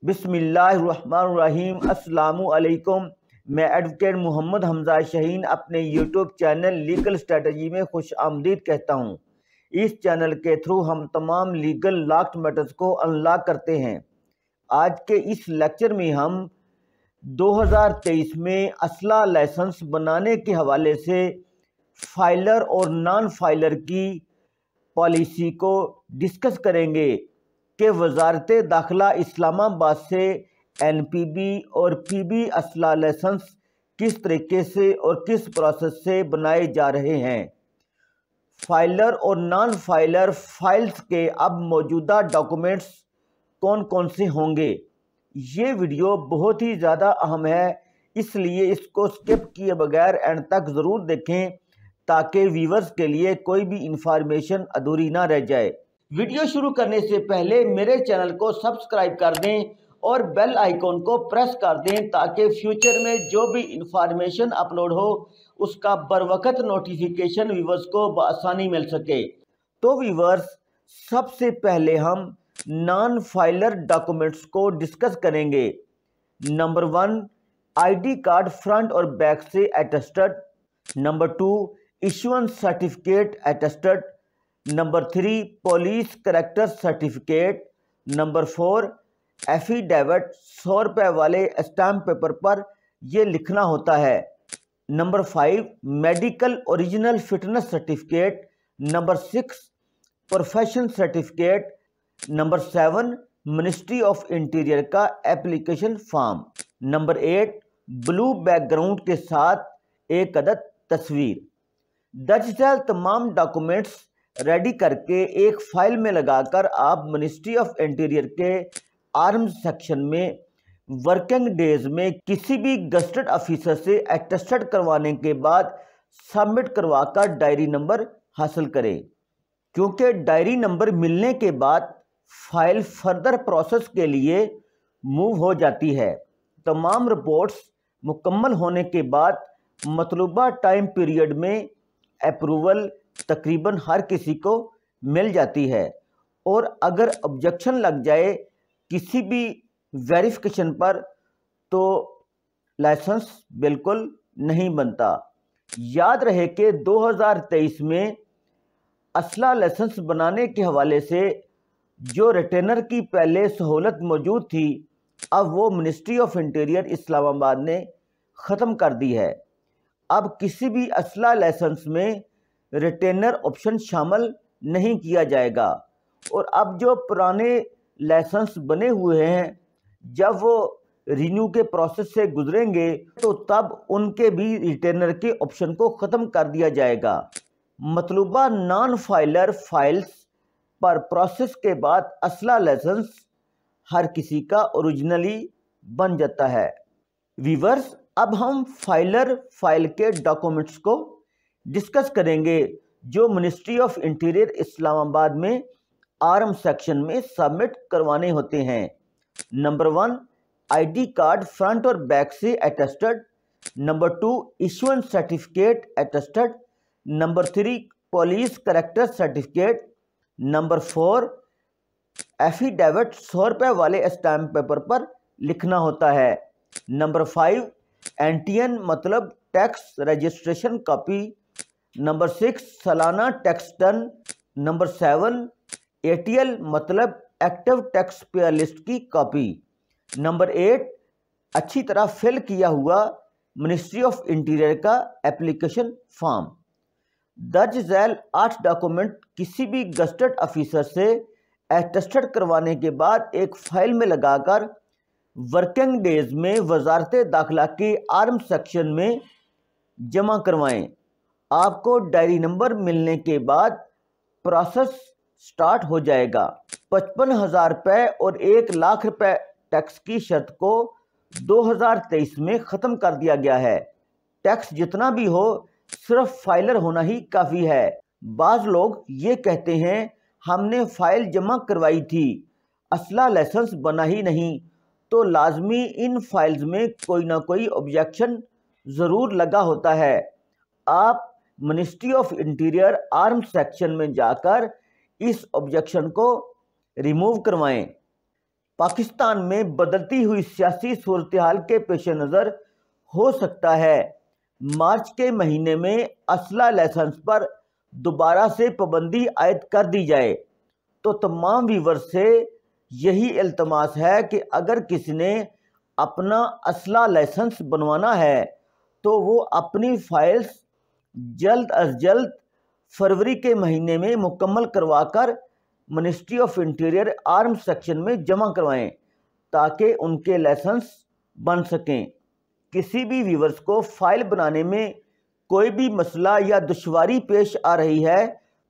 बिस्मिल्लाहिर्रहमानिर्रहीम। अस्सलामु अलैकुम। मैं एडवोकेट मोहम्मद हमजा शाहीन अपने यूट्यूब चैनल लीगल स्ट्रेटजी में खुश आमदीद कहता हूँ। इस चैनल के थ्रू हम तमाम लीगल लॉक्ड मैटर्स को अनलॉक करते हैं। आज के इस लेक्चर में हम 2023 में असला लाइसेंस बनाने के हवाले से फाइलर और नॉन फाइलर की पॉलिसी को डिस्कस करेंगे कि वजारत दाखिला इस्लामाबाद से NPB और PB असला लाइसेंस किस तरीके से और किस प्रोसेस से बनाए जा रहे हैं। फाइलर और नॉन फाइलर फाइल्स के अब मौजूदा डॉक्यूमेंट्स कौन कौन से होंगे। ये वीडियो बहुत ही ज़्यादा अहम है, इसलिए इसको स्किप किए बगैर एंड तक ज़रूर देखें ताकि व्यूवर्स के लिए कोई भी इंफॉर्मेशन अधूरी ना रह जाए। वीडियो शुरू करने से पहले मेरे चैनल को सब्सक्राइब कर दें और बेल आइकॉन को प्रेस कर दें ताकि फ्यूचर में जो भी इंफॉर्मेशन अपलोड हो उसका बरवकत नोटिफिकेशन व्यूवर्स को बआसानी मिल सके। तो व्यूवर्स, सबसे पहले हम नॉन फाइलर डॉक्यूमेंट्स को डिस्कस करेंगे। नंबर 1, ID कार्ड फ्रंट और बैक से attested. Number 2, issuance certificate attested. Number 3, police character certificate. Number 4, affidavit 100 रुपये वाले स्टैम्प पेपर पर यह लिखना होता है। Number 5, medical original fitness certificate. Number 6, profession certificate. Number 7, ministry of interior का application form. Number 8, blue background के साथ एक अदद तस्वीर। दरअसल तमाम डॉक्यूमेंट्स रेडी करके एक फाइल में लगाकर आप मिनिस्ट्री ऑफ इंटीरियर के आर्म्स सेक्शन में वर्किंग डेज में किसी भी गस्टेड ऑफिसर से अटेस्टेड करवाने के बाद सबमिट करवाकर डायरी नंबर हासिल करें, क्योंकि डायरी नंबर मिलने के बाद फाइल फर्दर प्रोसेस के लिए मूव हो जाती है। तमाम रिपोर्ट्स मुकम्मल होने के बाद मतलूबा टाइम पीरियड में अप्रूवल तकरीबन हर किसी को मिल जाती है, और अगर ऑब्जेक्शन लग जाए किसी भी वेरिफिकेशन पर तो लाइसेंस बिल्कुल नहीं बनता। याद रहे कि 2023 में असला लाइसेंस बनाने के हवाले से जो रिटेनर की पहले सहूलत मौजूद थी, अब वो मिनिस्ट्री ऑफ इंटीरियर इस्लामाबाद ने ख़त्म कर दी है। अब किसी भी असला लाइसेंस में रिटेनर ऑप्शन शामिल नहीं किया जाएगा, और अब जो पुराने लाइसेंस बने हुए हैं जब वो रिन्यू के प्रोसेस से गुजरेंगे तो तब उनके भी रिटेनर के ऑप्शन को ख़त्म कर दिया जाएगा। मतलूबा नॉन फाइलर फाइल्स पर प्रोसेस के बाद असला लाइसेंस हर किसी का ओरिजिनली बन जाता है। व्यूवर्स, अब हम फाइलर फाइल के डॉक्यूमेंट्स को डिस्कस करेंगे जो मिनिस्ट्री ऑफ इंटीरियर इस्लामाबाद में आर्म सेक्शन में सबमिट करवाने होते हैं। नंबर 1, ID कार्ड फ्रंट और बैक से attested. Number 2, issuance certificate attested. Number 3, police character certificate. Number 4, affidavit 100 रुपये वाले स्टैम्प पेपर पर लिखना होता है। नंबर 5, एंटीएन मतलब टैक्स रजिस्ट्रेशन कॉपी। नंबर 6, सालाना टैक्स टर्न। नंबर 7, ATL मतलब एक्टिव टैक्स पेयर लिस्ट की कॉपी। नंबर 8, अच्छी तरह फिल किया हुआ मिनिस्ट्री ऑफ इंटीरियर का एप्लीकेशन फॉर्म। दर्ज झैल 8 डॉक्यूमेंट किसी भी गस्टेड ऑफिसर से अटेस्टेड करवाने के बाद एक फाइल में लगाकर वर्किंग डेज में वजारत दाखिला के आर्म सेक्शन में जमा करवाएं। आपको डायरी नंबर मिलने के बाद प्रोसेस स्टार्ट हो जाएगा। 55,000 रुपये और 1 लाख रुपये टैक्स की शर्त को 2023 में ख़त्म कर दिया गया है। टैक्स जितना भी हो सिर्फ फाइलर होना ही काफ़ी है। बाज़ लोग ये कहते हैं हमने फ़ाइल जमा करवाई थी, असला लाइसेंस बना ही नहीं, तो लाजमी इन फाइल्स में कोई ना कोई ऑब्जेक्शन ज़रूर लगा होता है। आप ministry of interior arm section में जाकर इस ऑब्जेक्शन को रिमूव करवाएं। پاکستان میں بدلتی ہوئی سیاسی صورتحال کے پیش نظر ہو سکتا ہے مارچ کے مہینے میں اسلحہ لائسنس پر دوبارہ سے پابندی عائد کر دی جائے۔ تو تمام ویورز سے یہی التماس ہے کہ اگر کسی نے اپنا اسلحہ لائسنس بنوانا ہے تو وہ اپنی فائلز جلد از جلد فروری کے مہینے میں مکمل کروا کر ministry of interior arms section میں جمع کروائیں تاکہ ان کے لائسنس بن سکیں۔ کسی بھی ویورز کو فائل بنانے میں کوئی بھی مسئلہ یا دشواری پیش آ رہی ہے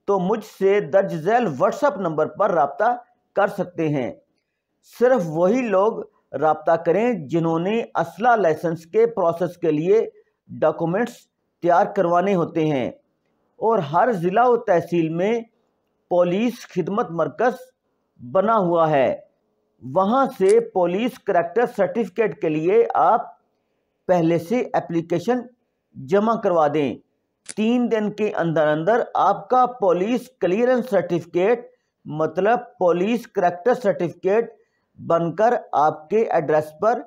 تو مجھ سے درج ذیل واٹس ایپ نمبر پر رابطہ کر سکتے ہیں۔ صرف وہی لوگ رابطہ کریں جنہوں نے اسلحہ لائسنس کے پروسیس کے لیے ڈاکومنٹس تیار کروانے ہوتے ہیں، اور ہر ضلع و تحصیل میں پولیس خدمت مرکز بنا ہوا ہے۔ وہاں سے پولیس کریکٹر سرٹیفکیٹ کے لیے آپ پہلے سے اپلیکیشن جمع کروا دیں۔ 3 دن کے اندر اندر آپ کا پولیس کلیئرنس سرٹیفکیٹ مطلب پولیس کریکٹر سرٹیفکیٹ بن کر آپ کے ایڈریس پر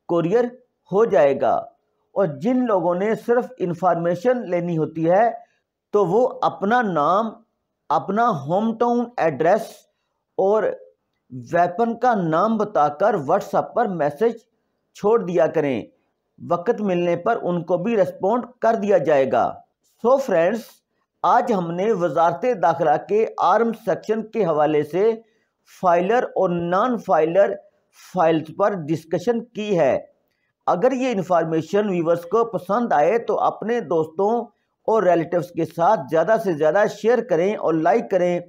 کوریئر ہو جائے گا۔ اور جن لوگوں نے صرف انفارمیشن لینی ہوتی ہے تو وہ اپنا نام، اپنا ہوم ٹاؤن ایڈریس اور ویپن کا نام بتا کر واٹس ایپ پر میسج چھوڑ دیا کریں۔ وقت ملنے پر ان کو بھی ریسپونڈ کر دیا جائے گا۔ سو فرینڈز، آج ہم نے وزارت داخلہ کے آرمز سیکشن کے حوالے سے فائلر اور نان فائلر فائلز پر ڈسکشن کی ہے۔ اگر یہ انفارمیشن ویورز کو پسند آئے تو اپنے دوستوں اور ریلیٹیوز کے ساتھ زیادہ سے زیادہ شیئر کریں اور لائک کریں،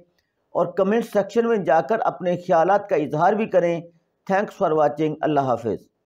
اور کمنٹ سیکشن میں جا کر اپنے خیالات کا اظہار بھی کریں۔ Thanks for watching. اللہ حافظ۔